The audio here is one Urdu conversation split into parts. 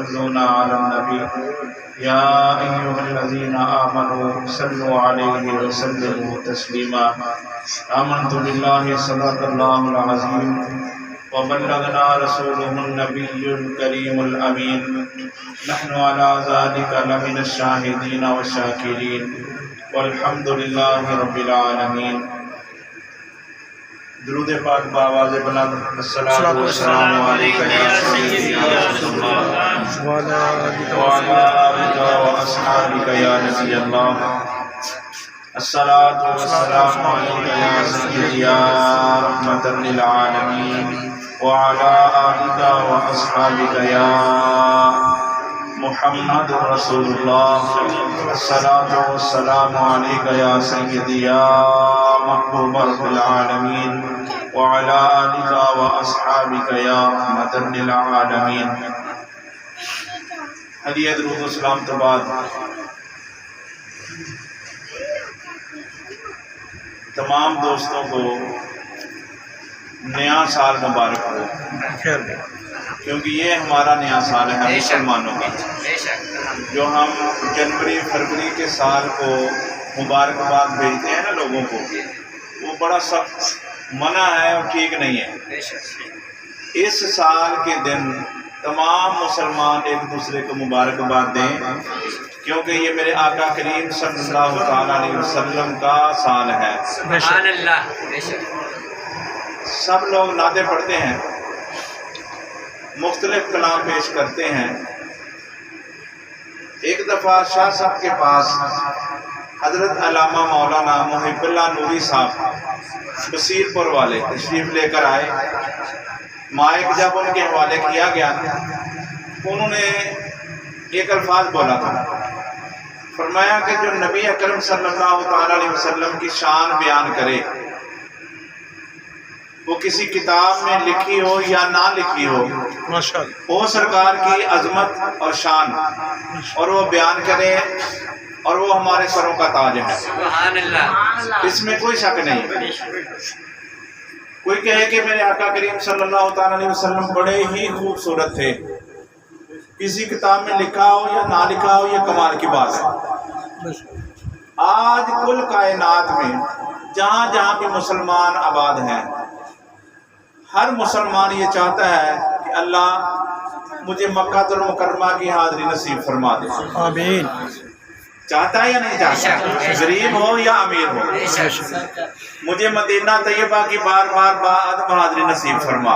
يصلون على النبي يا أيها الذين آمنوا صلوا عليه وسلموا تسليما آمنت بالله صدق الله العظيم وبلغنا رسوله النبي الكريم الأمين نحن على ذلك لمن الشاهدين والشاكرين والحمد لله رب العالمين. درود پاک بآواز بلند الصلاۃ والسلام علیک یا سیدی یا رسول اللہ وعلی آلک واصحابک یا نبی اللہ. الصلاۃ والسلام علیک یا سیدی یا رحمۃ للعالمین وعلی آلک واصحابک یا محمد رسول اللہ. الصلاۃ والسلام علیک یا سیدی یا محبوب رب العالمین وعلی آلک واصحابک یا رحمۃ للعالمین. ہدیہ درود و سلام کے بعد تمام دوستوں کو نیا سال مبارک ہو، کیونکہ یہ ہمارا نیا سال ہے مسلمانوں کا. جو ہم جنوری فروری کے سال کو مبارکباد بھیجتے ہیں نا لوگوں کو، وہ بڑا سخت منع ہے اور ٹھیک نہیں ہے. اس سال کے دن تمام مسلمان ایک دوسرے کو مبارکباد دیں، کیونکہ یہ میرے آقا کریم صلی اللہ تعالیٰ علیہ وسلم کا سال ہے. سبحان اللہ. سب لوگ نعتیں پڑھتے ہیں، مختلف کلام پیش کرتے ہیں. ایک دفعہ شاہ صاحب کے پاس حضرت علامہ مولانا محب اللہ نوری صاحب بصیر پور والے تشریف لے کر آئے. مائک جب ان کے حوالے کیا گیا انہوں نے ایک الفاظ بولا تھا، فرمایا کہ جو نبی اکرم صلی اللہ تعالیٰ علیہ وسلم کی شان بیان کرے، وہ کسی کتاب میں لکھی ہو یا نہ لکھی ہو، وہ سرکار کی عظمت اور شان اور وہ بیان کرے اور وہ ہمارے سروں کا تاج ہے. سبحان اللہ. اس میں کوئی شک نہیں. کوئی کہے کہ میرے آقا کریم صلی اللہ تعالیٰ علیہ وسلم بڑے ہی خوبصورت تھے، کسی کتاب میں لکھا ہو یا نہ لکھا ہو، یہ کمال کی بات ہے. آج کل کائنات میں جہاں جہاں بھی مسلمان آباد ہیں، ہر مسلمان یہ چاہتا ہے کہ اللہ مجھے مکہ المکرمہ کی حاضری نصیب فرما دے. آمین. چاہتا ہے یا نہیں چاہتا؟ غریب ہو یا امیر ہو، مجھے مدینہ طیبہ کی بار بار بعد حاضری نصیب فرما.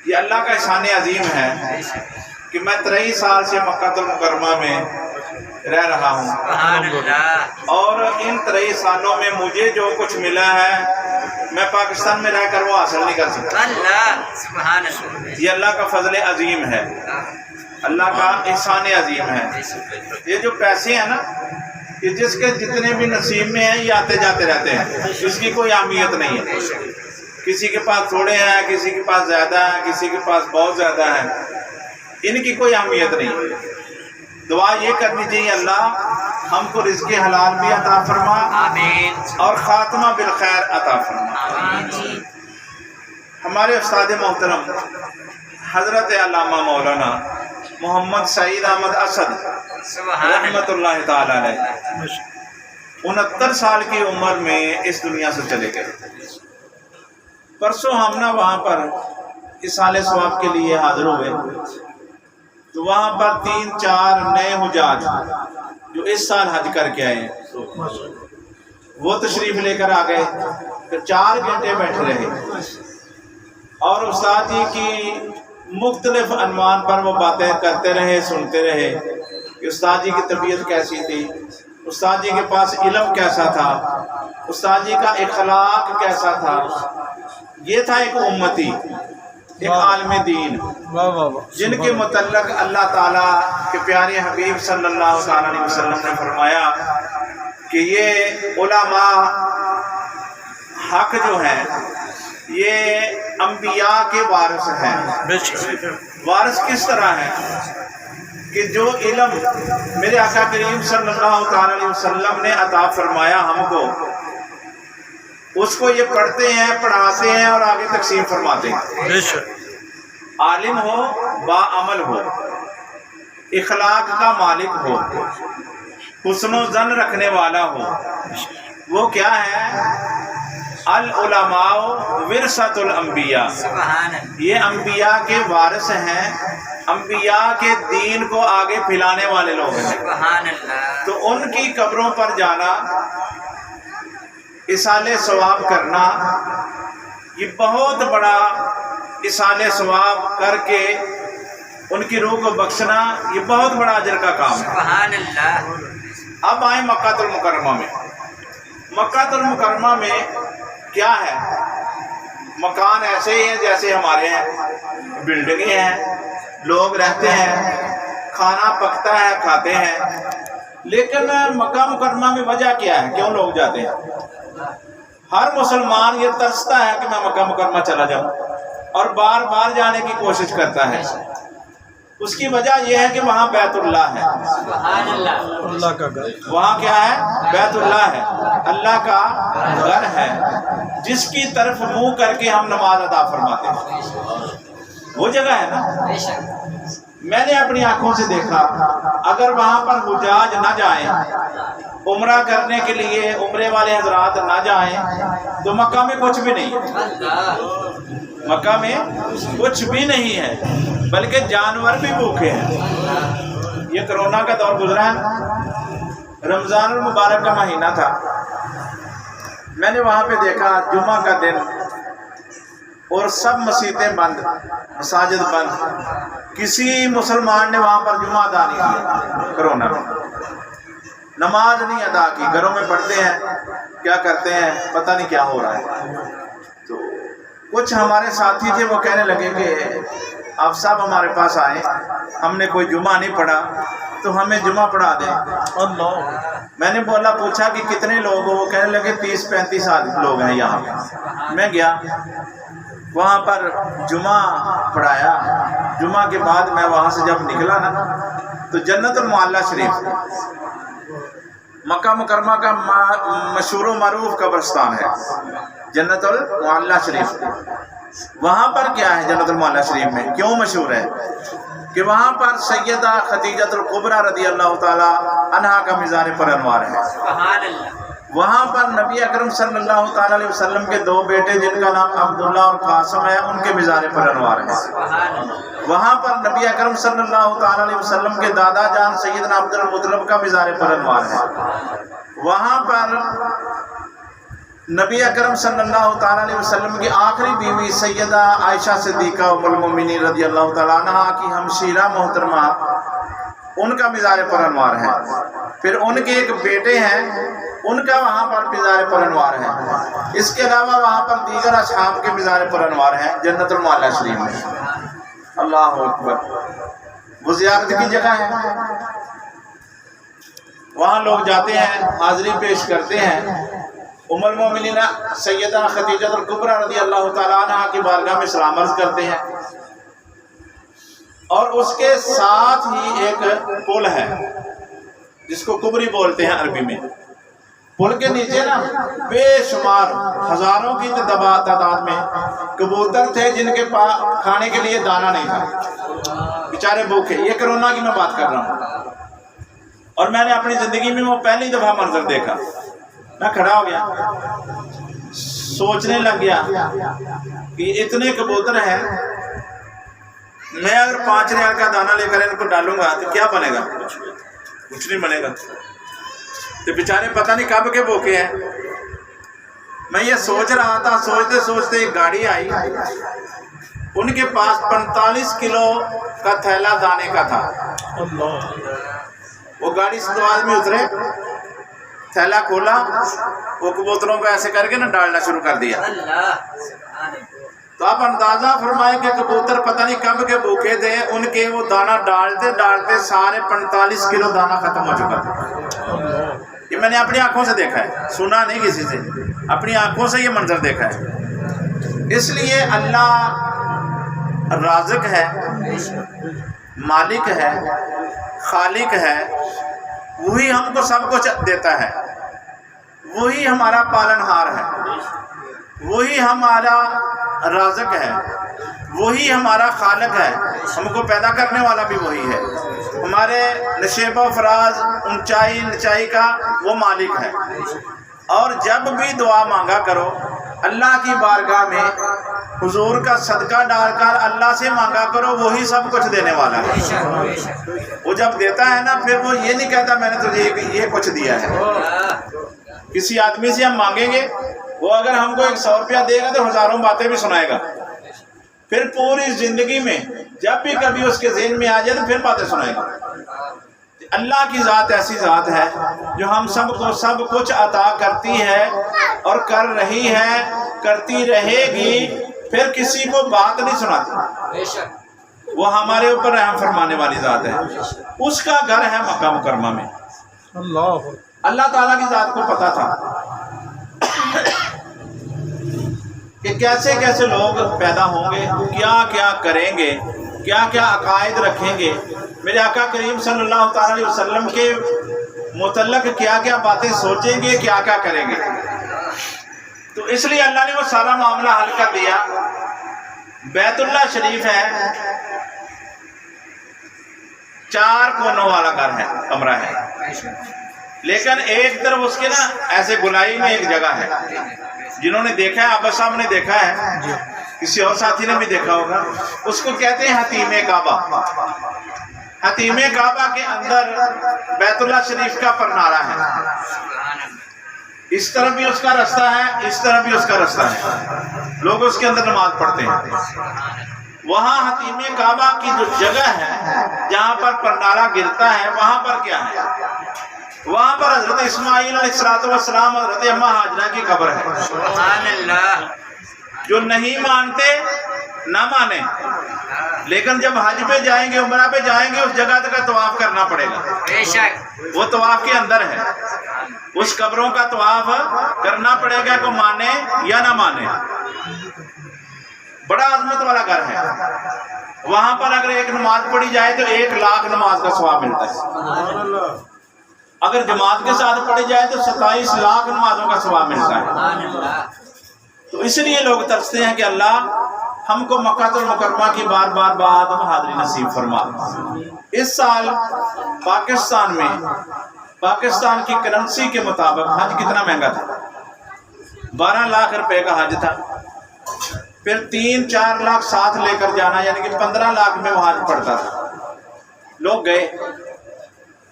یہ اللہ کا احسان عظیم ہے کہ میں 23 سال سے مکہ المکرمہ میں رہ رہا ہوں، اور ان 23 سالوں میں مجھے جو کچھ ملا ہے میں پاکستان میں رہ کر وہ حاصل نہیں کر سکتا. یہ اللہ کا فضل عظیم ہے، اللہ کا احسان عظیم ہے. یہ جو پیسے ہیں نا، یہ جس کے جتنے بھی نصیب میں ہیں یہ آتے جاتے رہتے ہیں، اس کی کوئی اہمیت نہیں ہے. کسی کے پاس تھوڑے ہیں، کسی کے پاس زیادہ ہیں، کسی کے پاس بہت زیادہ ہیں، ان کی کوئی اہمیت نہیں. دعا یہ کرنی چاہیے اللہ ہم کو رزق حلال بھی عطا فرما اور خاتمہ بالخیر عطا فرما. ہمارے استاد محترم حضرت علامہ مولانا محمد سعید احمد اسد رحمۃ اللہ تعالی علیہ 69 سال کی عمر میں اس دنیا سے چلے گئے. پرسوں ہم نا وہاں پر اصال ثواب کے لیے حاضر ہوئے، تو وہاں پر 3-4 نئے حجاج جو اس سال حج کر کے آئے وہ تشریف لے کر آ گئے. پھر 4 گھنٹے بیٹھے رہے اور استاد جی کی مختلف عنوان پر وہ باتیں کرتے رہے، سنتے رہے کہ استاد جی کی طبیعت کیسی تھی، استاد جی کے پاس علم کیسا تھا، استاد جی کا اخلاق کیسا تھا. یہ تھا ایک امتی، ایک عالم دین جن کے متعلق اللہ تعالیٰ کے پیارے حبیب صلی اللہ تعالیٰ علیہ وسلم نے فرمایا کہ یہ علماء حق جو ہیں یہ انبیاء کے وارث ہیں. وارث کس طرح ہے کہ جو علم میرے آقا کریم صلی اللہ تعالیٰ علیہ وسلم نے عطا فرمایا ہم کو، اس کو یہ پڑھتے ہیں، پڑھاتے ہیں اور آگے تقسیم فرماتے ہیں. عالم ہو، باعمل ہو، اخلاق کا مالک ہو، حسن و ظن رکھنے والا ہو، وہ کیا ہے؟ العلماء ورثۃ الانبیاء، سبحان اللہ، یہ انبیاء کے وارث ہیں، انبیاء کے دین کو آگے پھیلانے والے لوگ ہیں۔ سبحان اللہ، تو ان کی قبروں پر جانا، اصالِ ثواب کرنا، یہ بہت بڑا اصالِ ثواب کر کے ان کی روح کو بخشنا، یہ بہت بڑا اجر کا کام ہے۔ سبحان اللہ، اب آئیں مکہ المکرمہ میں۔ مکہ المکرمہ میں کیا ہے؟ مکان ایسے ہی ہیں جیسے ہمارے ہیں، بلڈنگیں ہیں، لوگ رہتے ہیں، کھانا پکتا ہے، کھاتے ہیں، لیکن مکہ مکرمہ میں وجہ کیا ہے؟ کیوں لوگ جاتے ہیں؟ ہر مسلمان یہ ترستا ہے کہ میں مکہ مکرمہ چلا جاؤں اور بار بار جانے کی کوشش کرتا ہے۔ اس کی وجہ یہ ہے کہ وہاں بیت اللہ ہے، سبحان اللہ، اللہ کا گھر، وہاں کیا ہے؟ بیت اللہ ہے، اللہ کا گھر ہے، جس کی طرف منہ کر کے ہم نماز ادا فرماتے ہیں، وہ جگہ ہے نا۔ بے شک، میں نے اپنی آنکھوں سے دیکھا، اگر وہاں پر حجاج نہ جائیں، عمرہ کرنے کے لیے عمرے والے حضرات نہ جائیں تو مکہ میں کچھ بھی نہیں ہے، اللہ، مکہ میں کچھ بھی نہیں ہے، بلکہ جانور بھی بھوکے ہیں۔ یہ کرونا کا دور گزرا ہے، رمضان المبارک کا مہینہ تھا، میں نے وہاں پہ دیکھا جمعہ کا دن اور سب مسجدیں بند، مساجد بند، کسی مسلمان نے وہاں پر جمعہ ادا نہیں کیا، کرونا میں نماز نہیں ادا کی، گھروں میں پڑھتے ہیں، کیا کرتے ہیں پتہ نہیں کیا ہو رہا ہے۔ تو کچھ ہمارے ساتھی تھے، وہ کہنے لگے کہ آپ صاحب ہمارے پاس آئیں، ہم نے کوئی جمعہ نہیں پڑھا تو ہمیں جمعہ پڑھا دیں۔ اللہ، میں نے بولا، پوچھا کہ کتنے لوگ ہو؟ وہ کہنے لگے 30-35 لوگ ہیں یہاں پہ۔ میں گیا وہاں پر جمعہ پڑھایا، جمعہ کے بعد میں وہاں سے جب نکلا نا تو جنت المعلی شریف، مکہ مکرمہ کا مشہور و معروف قبرستان ہے جنت المعلی شریف، وہاں پر کیا ہے؟ جنت المعلی شریف میں کیوں مشہور ہے کہ وہاں پر سیدہ خدیجہ الکبریٰ رضی اللہ تعالی عنہا کا مزار پر انوار ہے۔ سبحان اللہ، وہاں پر نبی اکرم صلی اللہ تعالی علیہ وسلم کے 2 بیٹے جن کا نام عبداللہ اور قاسم ہے، ان کے مزار پر انوار ہے۔ سبحان اللہ، وہاں پر نبی اکرم صلی اللہ تعالی علیہ وسلم کے دادا جان سیدنا عبد المطلب کا مزار پر انوار ہے۔ وہاں پر نبی اکرم صلی اللہ تعالی علیہ وسلم کی آخری بیوی سیدہ عائشہ صدیقہ ام المؤمنین رضی اللہ تعالیٰ عنہ کی ہمشیرہ محترمہ، ان کا مزار پر انوار ہے۔ پھر ان کے ایک بیٹے ہیں، ان کا وہاں پر مزار پر انوار ہے۔ اس کے علاوہ وہاں پر دیگر اصحاب کے مزار پر انوار ہیں جنت المعلی شریف میں۔ اللہ اکبر، وہ زیارت کی جگہ ہے، وہاں لوگ جاتے ہیں، حاضری پیش کرتے ہیں، ام المومنین سیدہ خدیجہ الکبریٰ رضی اللہ تعالیٰ عنہ کی بارگاہ میں سلام عرض کرتے ہیں، اور اس کے ساتھ ہی ایک پل ہے جس کو کبری بولتے ہیں عربی میں۔ پل کے نیچے نا بے شمار ہزاروں کی تعداد میں کبوتر تھے جن کے پاس کھانے کے لیے دانہ نہیں تھا، بیچارے بھوکے۔ یہ کرونا کی میں بات کر رہا ہوں، اور میں نے اپنی زندگی میں وہ پہلی دفعہ منظر دیکھا۔ میں کھڑا ہو گیا، سوچنے لگ گیا کہ اتنے کبوتر ہیں، میں اگر 5 ریال کا دانہ لے کر ان کو ڈالوں گا تو کیا بنے گا؟ کچھ نہیں بنے گا۔ تو بیچارے پتہ نہیں کب کے بھوکے ہیں۔ میں یہ سوچ رہا تھا، سوچتے سوچتے ایک گاڑی آئی، ان کے پاس 45 کلو کا تھیلا دانے کا تھا۔ وہ گاڑی سے 2 آدمی اترے، تھیلا کھولا، وہ کبوتروں کو ایسے کر کے نا ڈالنا شروع کر دیا۔ اللہ، سبحان اللہ، تو آپ اندازہ فرمائیں کہ کبوتر پتہ نہیں کب کے بھوکے تھے، ان کے وہ دانہ ڈالتے ڈالتے سارے 45 کلو دانہ ختم ہو چکا تھا۔ یہ میں نے اپنی آنکھوں سے دیکھا ہے، سنا نہیں کسی سے، اپنی آنکھوں سے یہ منظر دیکھا ہے۔ اس لیے اللہ رازق ہے، مالک ہے، خالق ہے، وہی ہم کو سب کچھ دیتا ہے، وہی ہمارا پالن ہار ہے، وہی ہمارا رازق ہے۔ وہی ہمارا خالق ہے، ہم کو پیدا کرنے والا بھی وہی ہے، ہمارے نشیب و فراز اونچائی نچائی کا وہ مالک ہے۔ اور جب بھی دعا مانگا کرو اللہ کی بارگاہ میں حضور کا صدقہ ڈال کر اللہ سے مانگا کرو، وہی سب کچھ دینے والا ہے۔ وہ جب دیتا ہے نا پھر وہ یہ نہیں کہتا میں نے تجھے یہ کچھ دیا ہے۔ کسی آدمی سے ہم مانگیں گے، وہ اگر ہم کو 100 روپیہ دے گا تو ہزاروں باتیں بھی سنائے گا، پھر پوری زندگی میں جب بھی کبھی اس کے ذہن میں آ جائے تو پھر باتیں سنائے گا۔ اللہ کی ذات ایسی ذات ہے جو ہم سب کو سب کچھ عطا کرتی ہے اور کر رہی ہے، کرتی رہے گی، پھر کسی کو بات نہیں سناتی۔ وہ ہمارے اوپر رحم فرمانے والی ذات ہے، اس کا گھر ہے مکہ مکرمہ میں۔ اللہ تعالیٰ کی ذات کو پتا تھا کہ کیسے کیسے لوگ پیدا ہوں گے، کیا کیا کریں گے، کیا کیا عقائد رکھیں گے، میرے آقا کریم صلی اللہ تعالیٰ علیہ وسلم کے متعلق کیا کیا باتیں سوچیں گے، کیا کیا کریں گے۔ تو اس لیے اللہ نے وہ سارا معاملہ حل کر دیا۔ بیت اللہ شریف ہے، 4 کونوں والا گھر ہے، کمرہ ہے، لیکن ایک طرف اس کے نا ایسے گلائی میں ایک جگہ ہے، جنہوں نے دیکھا ہے، عباس صاحب نے دیکھا ہے، کسی اور ساتھی نے بھی دیکھا ہوگا، اس کو کہتے ہیں حتیم کعبہ۔ حتیم کعبہ کے اندر بیت اللہ شریف کا پرنارا ہے، اس طرف بھی اس کا رستہ ہے، اس طرف بھی اس کا رستہ ہے، لوگ اس کے اندر نماز پڑھتے ہیں۔ وہاں حتیم کعبہ کی جو جگہ ہے جہاں پر پرنارا گرتا ہے، وہاں پر کیا ہے؟ وہاں پر حضرت اسماعیل علیہ السلام اور حضرت اماں ہاجرہ کی قبر ہے۔ سبحان اللہ۔ جو نہیں مانتے نہ مانے، لیکن جب حج پہ جائیں گے، عمرہ پہ جائیں گے، اس جگہ کا طواف کرنا پڑے گا۔ بے شک وہ طواف کے اندر ہے، اس قبروں کا طواف کرنا پڑے گا، کو مانے یا نہ مانے۔ بڑا عظمت والا گھر ہے، وہاں پر اگر ایک نماز پڑھی جائے تو 1,00,000 نماز کا ثواب ملتا ہے، اگر جماعت کے ساتھ پڑھی جائے تو 27 لاکھ نمازوں کا ثواب ملتا ہے۔ سبحان اللہ۔ تو اس لیے لوگ ترستے ہیں کہ اللہ ہم کو مکہ المکرمہ کی بار بار بعد حاضری نصیب فرما۔ اس سال پاکستان میں پاکستان کی کرنسی کے مطابق حج کتنا مہنگا تھا؟ 12 لاکھ روپے کا حج تھا، پھر 3-4 لاکھ ساتھ لے کر جانا، یعنی کہ 15 لاکھ میں وہ حج پڑتا تھا۔ لوگ گئے،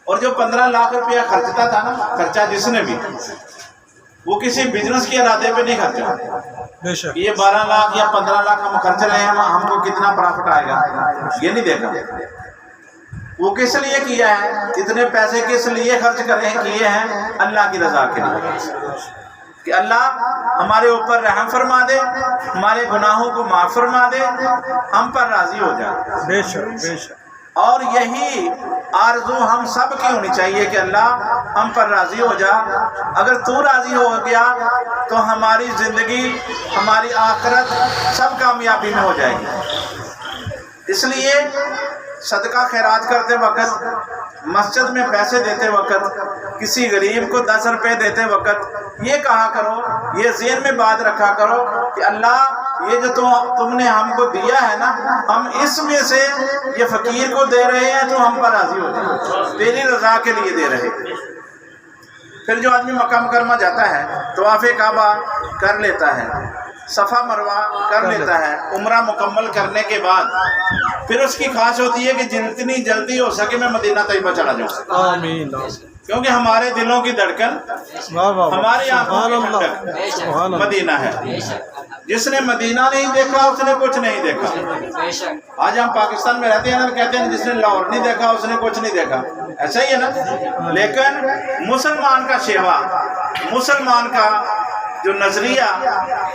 اور جو 15 لاکھ روپیہ خرچتا تھا نا، خرچہ جس نے بھی، وہ کسی بزنس کے ارادے پہ نہیں خرچا۔ یہ 12 لاکھ یا 15 لاکھ ہم خرچ رہے ہیں، ہم کو کتنا پرافٹ آئے گا، یہ نہیں دیکھا۔ وہ کس لیے کیا ہے، اتنے پیسے کس لیے خرچ کیے ہیں؟ اللہ کی رضا کے لیے، کہ اللہ ہمارے اوپر رحم فرما دے، ہمارے گناہوں کو معاف فرما دے، ہم پر راضی ہو جائے۔ بے شک بے شک۔ اور یہی آرزو ہم سب کی ہونی چاہیے کہ اللہ ہم پر راضی ہو جا۔ اگر تو راضی ہو گیا تو ہماری زندگی، ہماری آخرت سب کامیابی میں ہو جائے گی۔ اس لیے صدقہ خیرات کرتے وقت، مسجد میں پیسے دیتے وقت، کسی غریب کو 10 روپے دیتے وقت یہ کہا کرو، یہ ذہن میں بات رکھا کرو کہ اللہ یہ جو تم نے ہم کو دیا ہے نا، ہم اس میں سے یہ فقیر کو دے رہے ہیں تو ہم پر راضی ہو جائے، تیری رضا کے لیے دے رہے ہیں۔ پھر جو آدمی مکہ مکرمہ جاتا ہے، طواف کعبہ کر لیتا ہے، صفا مروہ کر لیتا ہے، عمرہ مکمل کرنے کے بعد پھر اس کی خواہش ہوتی ہے کہ جتنی جلدی ہو سکے میں مدینہ طیبہ چلا جاؤں، آمین۔ کیونکہ ہمارے دلوں کی دھڑکن، ہماری آنکھوں کی ٹھنڈک مدینہ ہے۔ جس نے مدینہ نہیں دیکھا اس نے کچھ نہیں دیکھا۔ آج ہم پاکستان میں رہتے ہیں نا، کہتے ہیں جس نے لاہور نہیں دیکھا اس نے کچھ نہیں دیکھا، ایسا ہی ہے نا۔ لیکن مسلمان کا شیوا، مسلمان کا جو نظریہ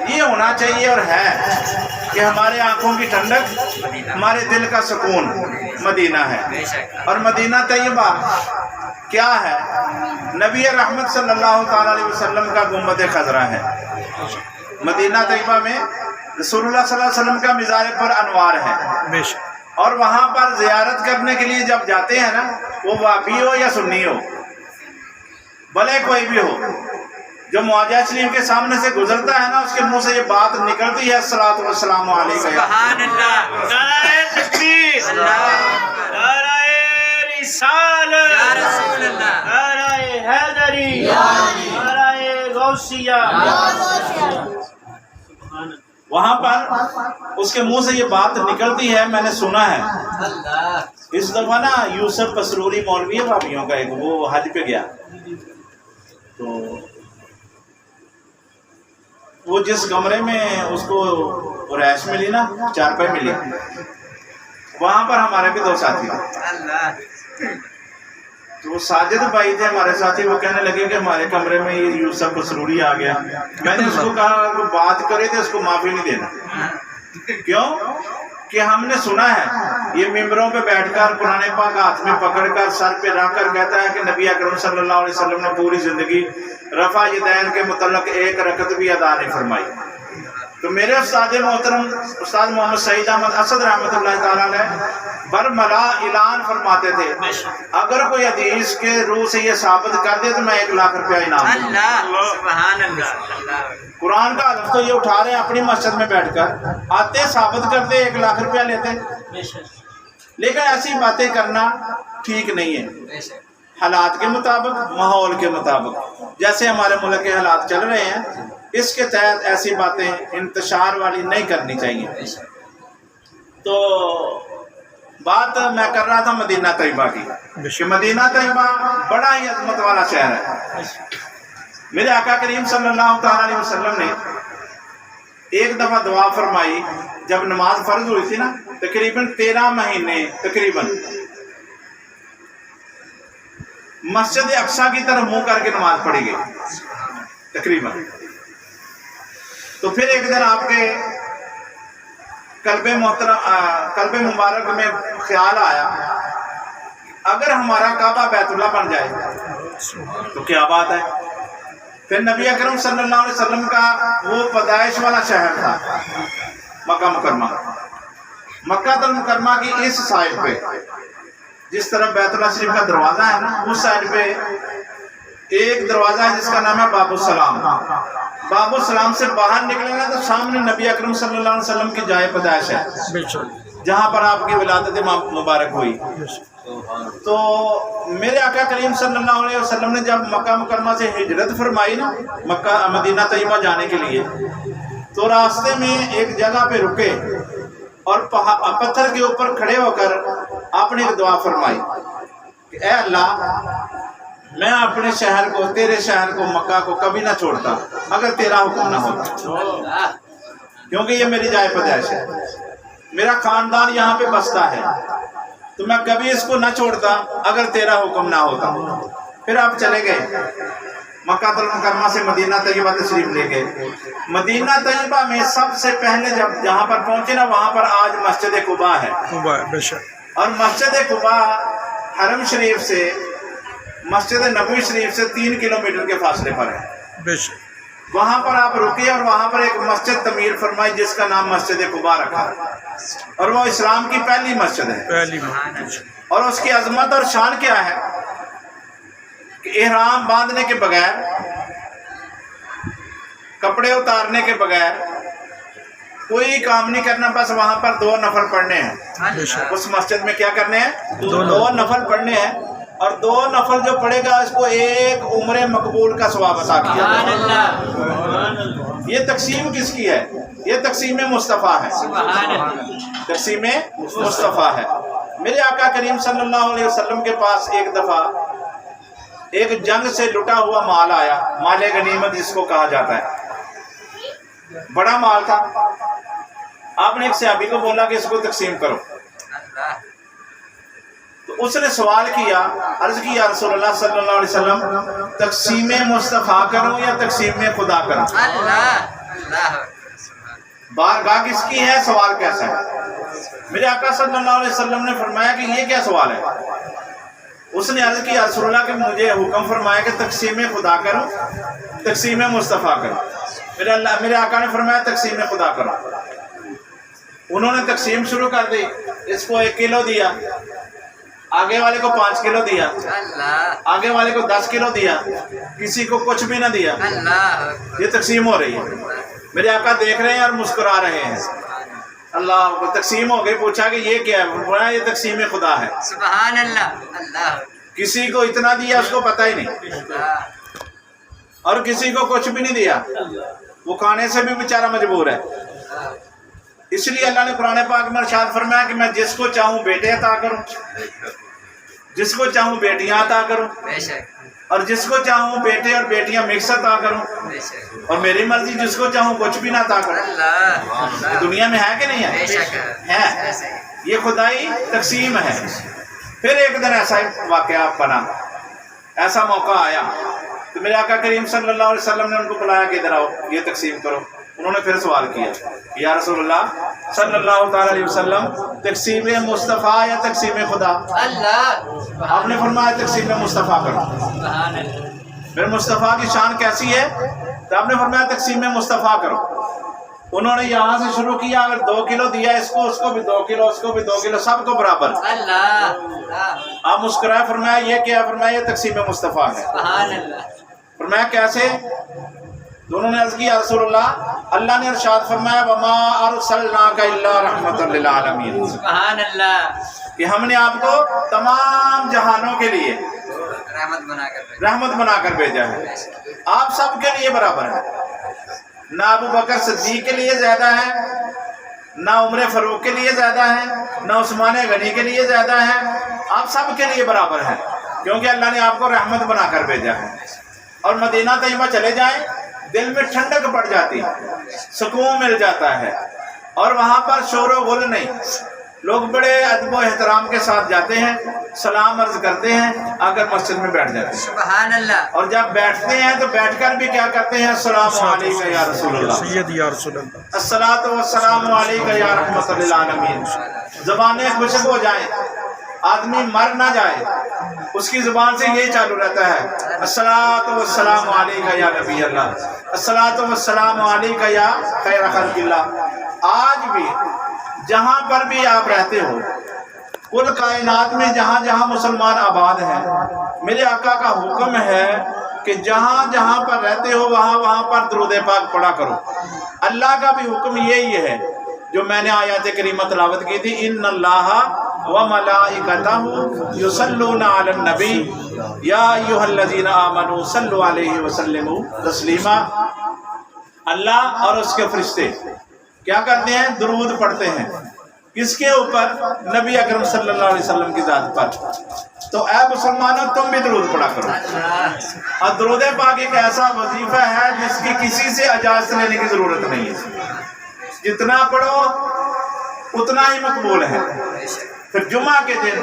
یہ ہونا چاہیے اور ہے کہ ہمارے آنکھوں کی ٹھنڈک، ہمارے دل کا سکون مدینہ ہے۔ اور مدینہ طیبہ کیا ہے؟ نبی رحمت صلی اللہ تعالیٰ علیہ وسلم کا گنبد خضرا ہے۔ مدینہ طیبہ میں رسول اللہ صلی اللہ علیہ وسلم کا مزار پر انوار ہے، اور وہاں پر زیارت کرنے کے لیے جب جاتے ہیں نا، وہ وہابی ہو یا سنی ہو، بھلے کوئی بھی ہو، جو معاجہ شریف کے سامنے سے گزرتا ہے نا اس کے منہ سے یہ بات نکلتی ہے الصلوۃ والسلام علیہ سبحان اللہ نعرہ تکبیر نعرہ رسالت یا رسول اللہ نعرہ حیدری نعرہ غوثیہ وہاں پر اس کے منہ سے یہ بات نکلتی ہے، میں نے سنا ہے۔ اللہ اس دفعہ نا یوسف پسروری مولوی ہے بھابھیوں کا ایک، وہ حج پہ گیا تو وہ جس کمرے میں اس کو رہائش ملی نا، چارپائی ملی، وہاں پر ہمارے بھی دو ساتھی تھے۔ اللہ تو ساجد بھائی تھے ہمارے ساتھی، وہ کہنے لگے کہ ہمارے کمرے میں یہ یوسف پسروری آ گیا۔ میں نے اس کو کہا کہ بات کرے تو اس کو معافی نہیں دینا۔ کیوں کہ ہم نے سنا ہے یہ ممبروں پہ بیٹھ کر قرآن پاک ہاتھ میں پکڑ کر سر پہ رکھ کر کہتا ہے کہ نبی اکرم صلی اللہ علیہ وسلم نے پوری زندگی رفع یدین کے متعلق ایک رکعت بھی ادا نہیں فرمائی۔ تو میرے استاد محترم استاد محمد سعید احمد اسد رحمۃ اللہ تعالیٰ علیہ برملا اعلان فرماتے تھے اگر کوئی حدیث کے روح سے یہ ثابت کر دے تو میں 1,00,000 روپیہ انعام دوں گا۔ اللہ سبحان اللہ اللہ قرآن کا حلف تو یہ اٹھا رہے ہیں اپنی مسجد میں بیٹھ کر، آتے ثابت کرتے 1,00,000 روپیہ لیتے، لیکن ایسی باتیں کرنا ٹھیک نہیں ہے۔ حالات کے مطابق، ماحول کے مطابق، جیسے ہمارے ملک کے حالات چل رہے ہیں اس کے تحت ایسی باتیں انتشار والی نہیں کرنی چاہیے۔ تو بات میں کر رہا تھا مدینہ طیبہ کی کہ مدینہ طیبہ بڑا ہی عظمت والا شہر ہے۔ میرے آقا کریم صلی اللہ تعالیٰ علیہ وسلم نے ایک دفعہ دعا فرمائی جب نماز فرض ہوئی تھی نا، تقریباً 13 مہینے تقریباً مسجد اقصیٰ کی طرف منہ کر کے نماز پڑھی گئی تقریباً۔ تو پھر ایک دن آپ کے قلب مبارک میں خیال آیا اگر ہمارا کعبہ بیت اللہ بن جائے تو کیا بات ہے۔ پھر نبی اکرم صلی اللہ علیہ وسلم کا وہ پیدائش والا شہر تھا مکہ مکرمہ، مکہ المکرمہ کی اس سائڈ پہ جس طرح بیت اللہ شریف کا دروازہ ہے نا، اس سائڈ پہ ایک دروازہ ہے جس کا نام ہے باب السلام۔ باب السلام سے باہر نکلیں گے تو سامنے نبی اکرم صلی اللہ علیہ وسلم کی جائے پیدائش ہے جہاں پر آپ کی ولادت مبارک ہوئی۔ تو میرے آقا کریم صلی اللہ علیہ وسلم نے جب مکہ مکرمہ سے ہجرت فرمائی نا مدینہ طیبہ جانے کے لیے، تو راستے میں ایک جگہ پہ رکے اور پتھر کے اوپر کھڑے ہو کر آپ نے ایک دعا فرمائی کہ اے اللہ میں اپنے شہر کو، تیرے شہر کو، مکہ کو کبھی نہ چھوڑتا اگر تیرا حکم نہ ہوتا، کیونکہ یہ میری جائے پیدائش ہے، میرا خاندان یہاں پہ بستا ہے، تو میں کبھی اس کو نہ چھوڑتا اگر تیرا حکم نہ ہوتا۔ پھر آپ چلے گئے مکہ المکرمہ سے مدینہ طیبہ تشریف لے گئے۔ مدینہ طیبہ میں سب سے پہلے جب جہاں پر پہنچے نا وہاں پر آج مسجد قباء ہے، اور مسجد قباء حرم شریف سے، مسجد نبوی شریف سے 3 کلومیٹر کے فاصلے پر ہے۔ وہاں پر آپ رکے اور وہاں پر ایک مسجد تعمیر فرمائی جس کا نام مسجد قباء رکھا، اور وہ اسلام کی پہلی مسجد ہے۔ اور اس کی عظمت اور شان کیا ہے کہ احرام باندھنے کے بغیر، کپڑے اتارنے کے بغیر کوئی کام نہیں کرنا، بس وہاں پر 2 نفل پڑھنے ہیں۔ اس مسجد میں کیا کرنے ہیں؟ 2 نفل پڑھنے ہیں، اور 2 نفل جو پڑھے گا اس کو 1 عمر مقبول کا ثواب عطا کیا جائے۔ یہ تقسیم کس کی ہے؟ یہ تقسیم مصطفیٰ ہے، تقسیم مصطفیٰ ہے۔ میرے آقا کریم صلی اللہ علیہ وسلم کے پاس ایک دفعہ ایک جنگ سے لٹا ہوا مال آیا، مال غنیمت جس کو کہا جاتا ہے، بڑا مال تھا۔ آپ نے ایک صحابی کو بولا کہ اس کو تقسیم کرو، تو اس نے سوال کیا، عرض کی یا رسول اللہ صلی اللہ علیہ وسلم تقسیم مصطفیٰ کروں یا تقسیم خدا کروں؟ بارگاہ کس کی ہے، سوال کیسا ہے؟ میرے آقا صلی اللہ علیہ وسلم نے فرمایا کہ یہ کیا سوال ہے؟ اس نے عرض کی یا رسول اللہ کہ مجھے حکم فرمایا کہ تقسیم خدا کروں تقسیم مصطفیٰ کروں۔ میرے آقا نے فرمایا تقسیم خدا کرو۔ انہوں نے تقسیم شروع کر دی، اس کو 1 کلو دیا، آگے والے کو 5 کلو دیا، اللہ آگے والے کو 10 کلو دیا، کسی کو کچھ بھی نہ دیا، اللہ یہ تقسیم ہو رہی ہے۔ میرے آقا دیکھ رہے ہیں اور مسکرا رہے ہیں۔ اللہ کو تقسیم ہو گئی، پوچھا کہ یہ کیا ہے؟ بولا یہ تقسیم خدا ہے۔ سبحان اللہ اللہ کسی کو اتنا دیا اس کو پتہ ہی نہیں، اور کسی کو کچھ بھی نہیں دیا، وہ کھانے سے بھی بیچارہ مجبور ہے۔ اس لیے اللہ نے قرآن پاک میں ارشاد فرمایا کہ میں جس کو چاہوں بیٹے عطا کروں، جس کو چاہوں بیٹیاں عطا کروں، بے شک اور جس کو چاہوں بیٹے اور بیٹیاں مکس عطا کروں، بے شک اور میری مرضی جس کو چاہوں کچھ بھی نہ عطا کروں۔ اللہ یہ دنیا میں ہے کہ نہیں بے ہے؟ شک ہے، یہ خدائی تقسیم ہے۔ پھر ایک دن ایسا واقعہ بنا، ایسا موقع آیا تو میرے آقا کریم صلی اللہ علیہ وسلم نے ان کو بلایا کہ ادھر آؤ یہ تقسیم کرو۔ انہوں نے پھر سوال کیا، یا رسول اللہ صلی اللہ تعالی علیہ وسلم، تقسیم مصطفیٰ یا تقسیم خدا؟ اللہ آپ نے فرمایا تقسیم مصطفیٰ کرو۔ سبحان اللہ پھر مصطفیٰ کی شان کیسی ہے تو آپ نے فرمایا تقسیم مصطفیٰ کرو۔ انہوں نے یہاں سے شروع کیا، اگر 2 کلو دیا اس کو بھی 2 کلو، اس کو بھی 2 کلو، سب کو برابر۔ اللہ آپ مسکرائے، فرمایا یہ کیا؟ فرمایا یہ تقسیم مصطفیٰ ہے۔ سبحان اللہ فرمایا کیسے؟ دونوں نے عرض کیا رسول اللہ، اللہ نے ارشاد فرمایا وما ارسلناک الا رحمۃ للعالمین، سبحان اللہ کہ ہم نے آپ کو تمام جہانوں کے لیے رحمت بنا کر بھیجا ہے۔ آپ سب کے لیے برابر ہے، نہ ابو بکر صدیق کے لیے زیادہ ہے، نہ عمر فاروق کے لیے زیادہ ہے، نہ عثمان غنی کے لیے زیادہ ہے، آپ سب کے لیے برابر ہے، کیونکہ اللہ نے آپ کو رحمت بنا کر بھیجا ہے۔ اور مدینہ طیبہ چلے جائیں، دل میں ٹھنڈک پڑ جاتی، سکون مل جاتا ہے، اور وہاں پر شور و غل نہیں، لوگ بڑے ادب و احترام کے ساتھ جاتے ہیں، سلام عرض کرتے ہیں، آ کر مسجد میں بیٹھ جاتے ہیں، سبحان اللہ اور جب بیٹھتے ہیں تو بیٹھ کر بھی کیا کرتے ہیں؟ السلام علیکم یا رسول اللہ، سید یا رسول اللہ، الصلاۃ والسلام علیکم یا رحمۃ للعالمین۔ زبانیں خشک ہو جائیں، آدمی مر نہ جائے، اس کی زبان سے یہی چالو رہتا ہے، الصلاۃ والسلام علیکم یا نبی اللہ، الصلاۃ والسلام علیکم یا خیر خلق اللہ۔ آج بھی جہاں پر بھی آپ رہتے ہو، کل کائنات میں جہاں جہاں مسلمان آباد ہیں، میرے آقا کا حکم ہے کہ جہاں جہاں پر رہتے ہو وہاں وہاں پر درود پاک پڑھا کرو۔ اللہ کا بھی حکم یہی ہے جو میں نے آیات کریمہ تلاوت کی تھی، ان اللہ وملائکتہ یصلون علی النبی یا ایھا الذین آمنوا صلوا علیہ وسلموا تسلیما۔ اللہ اور اس کے فرشتے کیا کرتے ہیں؟ درود پڑھتے ہیں، کس کے اوپر؟ نبی اکرم صلی اللہ علیہ وسلم کی ذات پر۔ تو اے مسلمانوں تم بھی درود پڑھا کرو، اور درود پاک ایک ایسا وظیفہ ہے جس کی کسی سے اجازت لینے کی ضرورت نہیں ہے، جتنا پڑھو اتنا ہی مقبول ہے۔ پھر جمعہ کے دن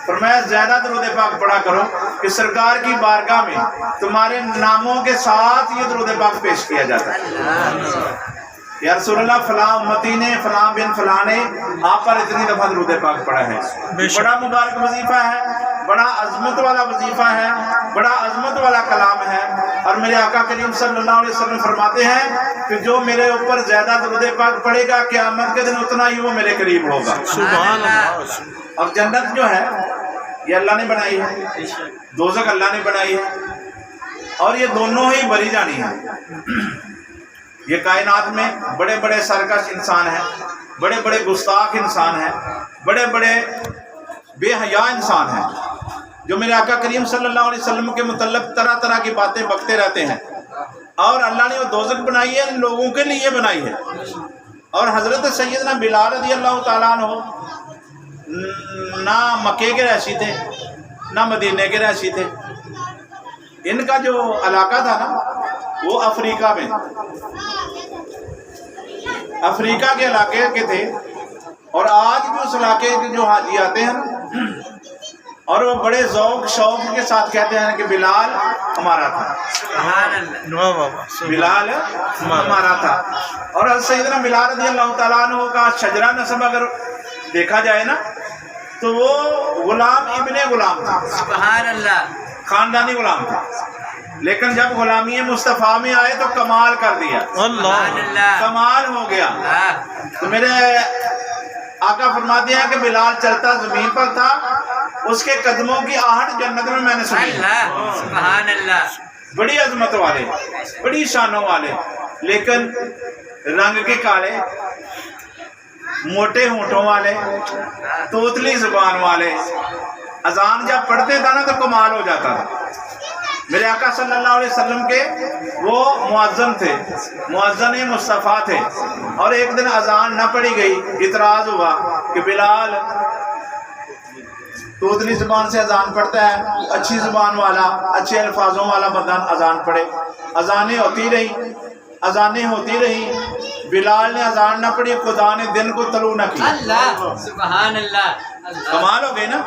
فرمایا زیادہ درود پاک پڑھا کرو کہ سرکار کی بارگاہ میں تمہارے ناموں کے ساتھ یہ درود پاک پیش کیا جاتا ہے، یا رسول اللہ فلاں امتی نے فلاں بن فلاں نے آپ پر اتنی دفعہ درود پاک پڑھا ہے۔ بڑا مبارک وظیفہ ہے، بڑا عظمت والا وظیفہ ہے، بڑا عظمت والا کلام ہے، اور میرے آقا کریم صلی اللہ علیہ وسلم فرماتے ہیں کہ جو میرے اوپر زیادہ درود پاک پڑھے گا قیامت کے دن اتنا ہی وہ میرے قریب ہوگا۔ سبحان اللہ، اور جنت جو ہے یہ اللہ نے بنائی ہے، دوزخ اللہ نے بنائی ہے، اور یہ دونوں ہی بری جانی ہیں۔ یہ کائنات میں بڑے بڑے سرکش انسان ہیں، بڑے بڑے گستاخ انسان ہیں، بڑے بڑے بے حیا انسان ہیں، جو میرے آقا کریم صلی اللہ علیہ وسلم کے متعلق طرح طرح کی باتیں بکتے رہتے ہیں، اور اللہ نے وہ دوزخ بنائی ہے ان لوگوں کے لیے بنائی ہے۔ اور حضرت سیدنا بلال رضی اللہ تعالیٰ عنہ نہ مکے کے رہائشی تھے نہ مدینے کے رہائشی تھے، ان کا جو علاقہ تھا نا وہ افریقہ میں، افریقہ کے علاقے کے تھے، اور آج بھی اس علاقے کے جو حاجی آتے ہیں نا، اور وہ بڑے ذوق شوق کے ساتھ کہتے ہیں کہ بلال ہمارا تھا، سبحان اللہ واہ واہ واہ، بلال ہمارا تھا۔ اور سیدنا بلال رضی اللہ تعالیٰ عنہ کا شجرہ نسب اگر دیکھا جائے نا تو وہ غلام ابن غلام تھا، سبحان اللہ خاندانی غلام تھا، لیکن جب غلامی مصطفیٰ میں آئے تو کمال کر دیا، سبحان اللہ کمال ہو گیا۔ تو میرے آقا فرماتے ہیں کہ بلال چلتا زمین پر تھا اس کے قدموں کی آہٹ جنت میں نے سنی ہے۔ اللہ سبحان اللہ بڑی عظمت والے، بڑی شانوں والے، لیکن رنگ کے کالے، موٹے ہونٹوں والے، توتلی زبان والے، اذان جب پڑھتے تھا نا تو کمال ہو جاتا تھا۔ میرے آقا صلی اللہ علیہ وسلم کے وہ مؤذن تھے، مؤذن مصطفیٰ تھے، اور ایک دن اذان نہ پڑھی گئی، اعتراض ہوا کہ بلال توتلی زبان سے اذان پڑھتا ہے، اچھی زبان والا، اچھے الفاظوں والا بندہ اذان پڑھے۔ اذانیں ہوتی رہی، بلال نے اذان نہ پڑھی، خدا نے دن کو طلوع نہ کی۔ اللہ سبحان اللہ کمال ہو گئی نا۔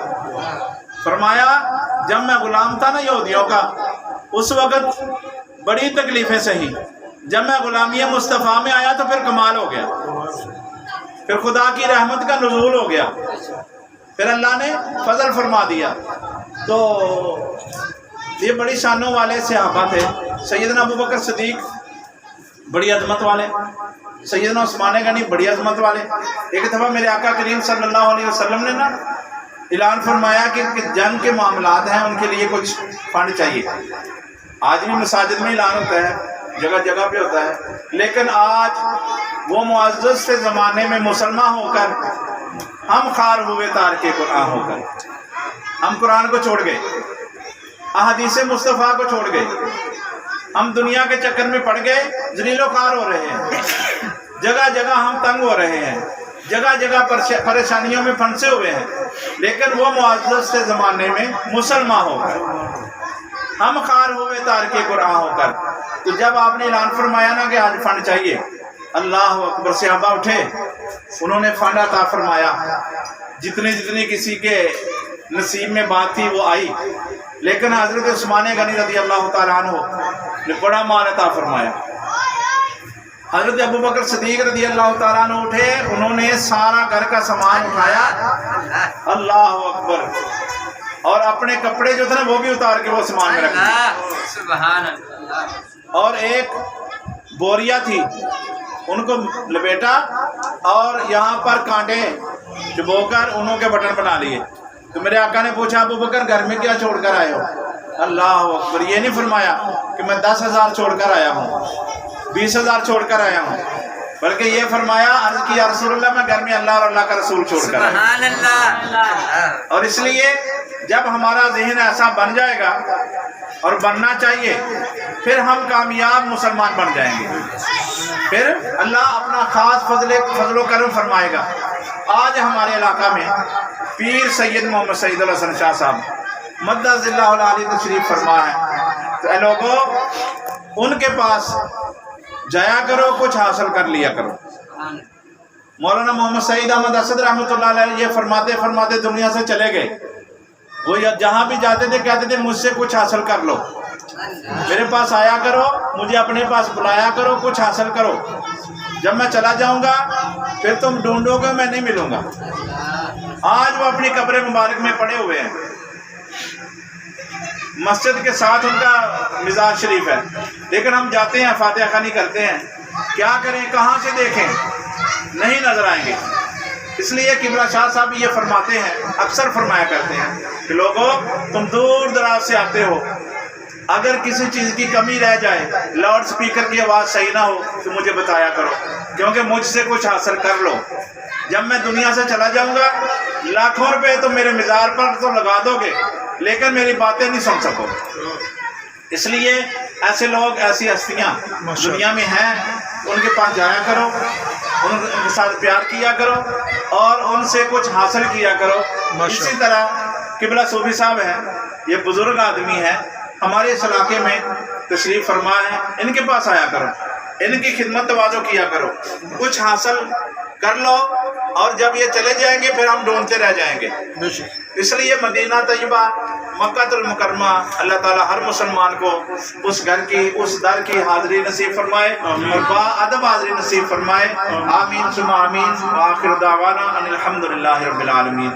فرمایا جب میں غلام تھا نا یہودیوں کا، اس وقت بڑی تکلیفیں سہی، جب میں غلامی مصطفیٰ میں آیا تو پھر کمال ہو گیا، پھر خدا کی رحمت کا نزول ہو گیا، پھر اللہ نے فضل فرما دیا۔ تو یہ بڑی شانوں والے صحابہ تھے۔ سیدنا ابوبکر صدیق بڑی عظمت والے، سیدنا عثمان غنی بڑی عظمت والے۔ ایک دفعہ میرے آقا کریم صلی اللہ علیہ وسلم نے نا اعلان فرمایا کہ جنگ کے معاملات ہیں، ان کے لیے کچھ فنڈ چاہیے۔ آج بھی مساجد میں اعلان ہوتا ہے، جگہ جگہ پہ ہوتا ہے، لیکن آج وہ معزز سے زمانے میں مسلمان ہو کر ہم خار ہوئے تارک قرآن ہو کر ہم قرآن کو چھوڑ گئے، احادیث مصطفیٰ کو چھوڑ گئے، ہم دنیا کے چکر میں پڑ گئے، ذلیل و خوار ہو رہے ہیں، جگہ جگہ ہم تنگ ہو رہے ہیں، جگہ جگہ پریشانیوں میں پھنسے ہوئے ہیں، لیکن وہ معزز سے زمانے میں مسلمان ہو کر ہم خار ہوئے تارک قرآن ہو کر۔ تو جب آپ نے اعلان فرمایا نا کہ آج فنڈ چاہیے، اللہ اکبر، صحابہ اٹھے، انہوں نے فنڈ عطا فرمایا، جتنی کسی کے نصیب میں بات تھی وہ آئی، لیکن حضرت عثمان غنی رضی اللہ تعالیٰ عنہ نے بڑا مال عطا فرمایا۔ حضرت ابوبکر صدیق رضی اللہ تعالیٰ عنہ اٹھے، انہوں نے سارا گھر کا سامان اٹھایا، اللہ اکبر، اور اپنے کپڑے جو تھے نا وہ بھی اتار کے وہ سامان میں رکھ دیا، اللہ سبحان اللہ اور ایک بوریا تھی ان کو لپیٹا اور یہاں پر کانٹے چبو کر انہوں کے بٹن بنا لیے۔ تو میرے آقا نے پوچھا ابوبکر گھر میں کیا چھوڑ کر آئے ہو؟ اللہ اکبر، یہ نہیں فرمایا کہ میں 10,000 چھوڑ کر آیا ہوں، 20,000 چھوڑ کر آیا ہوں، بلکہ یہ فرمایا عرض کی یا رسول اللہ میں گھر میں اللہ اور اللہ کا رسول چھوڑ کر آیا۔ سبحان اللہ اور اس لیے جب ہمارا ذہن ایسا بن جائے گا، اور بننا چاہیے، پھر ہم کامیاب مسلمان بن جائیں گے، پھر اللہ اپنا خاص فضل و کرم فرمائے گا۔ آج ہمارے علاقہ میں پیر سید محمد سعید الحسن شاہ صاحب مدد اللہ العالی تشریف فرما ہے، تو اے لوگوں ان کے پاس جایا کرو، کچھ حاصل کر لیا کرو۔ مولانا محمد سعید احمد اسد رحمۃ اللہ علیہ یہ فرماتے فرماتے دنیا سے چلے گئے، وہ جہاں بھی جاتے تھے کہتے تھے مجھ سے کچھ حاصل کر لو، میرے پاس آیا کرو، مجھے اپنے پاس بلایا کرو، کچھ حاصل کرو، جب میں چلا جاؤں گا پھر تم ڈھونڈو گے میں نہیں ملوں گا۔ آج وہ اپنی قبر مبارک میں پڑے ہوئے ہیں، مسجد کے ساتھ ان کا مزار شریف ہے، لیکن ہم جاتے ہیں فاتحہ خوانی کرتے ہیں، کیا کریں، کہاں سے دیکھیں، نہیں نظر آئیں گے۔ اس لیے قبلہ شاہ صاحب یہ فرماتے ہیں، اکثر فرمایا کرتے ہیں کہ لوگوں تم دور دراز سے آتے ہو، اگر کسی چیز کی کمی رہ جائے، لاؤڈ سپیکر کی آواز صحیح نہ ہو تو مجھے بتایا کرو، کیونکہ مجھ سے کچھ حاصل کر لو، جب میں دنیا سے چلا جاؤں گا لاکھوں روپے تو میرے مزار پر تو لگا دو گے، لیکن میری باتیں نہیں سن سکو۔ اس لیے ایسے لوگ، ایسی ہستیاں دنیا میں ہیں، ان کے پاس جایا کرو، ان کے ساتھ پیار کیا کرو اور ان سے کچھ حاصل کیا کرو۔ اسی طرح قبلہ صوفی صاحب ہیں، یہ بزرگ آدمی ہیں، ہمارے اس علاقے میں تشریف فرما ہے، ان کے پاس آیا کرو، ان کی خدمت تواضع کیا کرو، کچھ حاصل کر لو، اور جب یہ چلے جائیں گے پھر ہم ڈھونڈتے رہ جائیں گے۔ اس لیے مدینہ طیبہ، مکہ المکرمہ، اللہ تعالیٰ ہر مسلمان کو اس گھر کی، اس در کی حاضری نصیب فرمائے اور با ادب حاضری نصیب فرمائے۔ آمین ثم آمین، وآخر دعوانا ان الحمدللہ رب العالمین۔